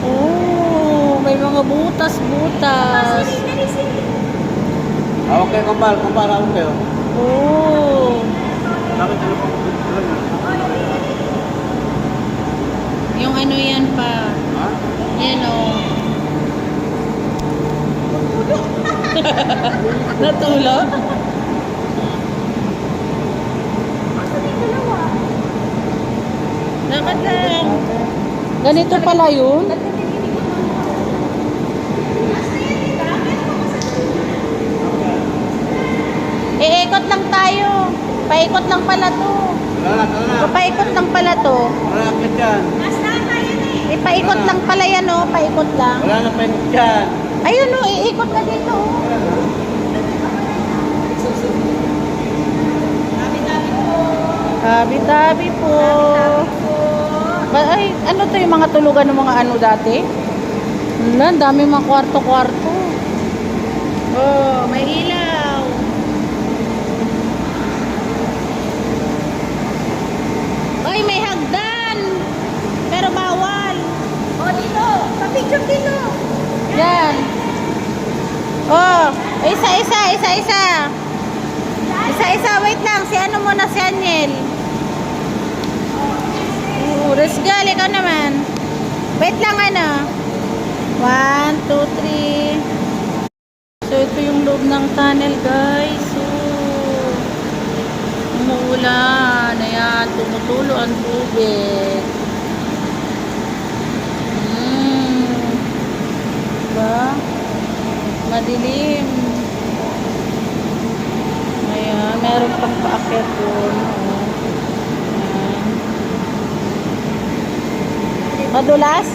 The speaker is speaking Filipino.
Oh, may mga butas-butas. Okay, kumpara ako kayo. Oh. Bakit ano po? Yung ano yan pa. Ha? Yan o. Natulog? Lakad lang. Ganito pala yun? Iikot lang tayo. Paikot lang pala to. Wala na. Paikot lang pala to. Wala na pwede dyan. Paikot lang pala yan o. Paikot lang. Wala na pwede dyan. Ayun o, iikot na dito o. Tabi-tabi po. Ay, ano to yung mga tulugan ng mga ano dati? Wala, ang dami mga kwarto-kwarto. Oh, may ilaw. Ay, may hagdan. Pero bawal. Oh, dito. Pa-picture dito. Yan. Oh, isa-isa. Isa-isa, wait lang. Si ano muna, si Aniel. Resgal, ikaw naman. Wait lang, ano. 1, 2, 3. So, ito yung loob ng tunnel, guys. So, umuulan. Ayan, tumutulo ang tubig. Diba? Madilim. Ayan, meron pang paakyat doon. Ayan. Madulas?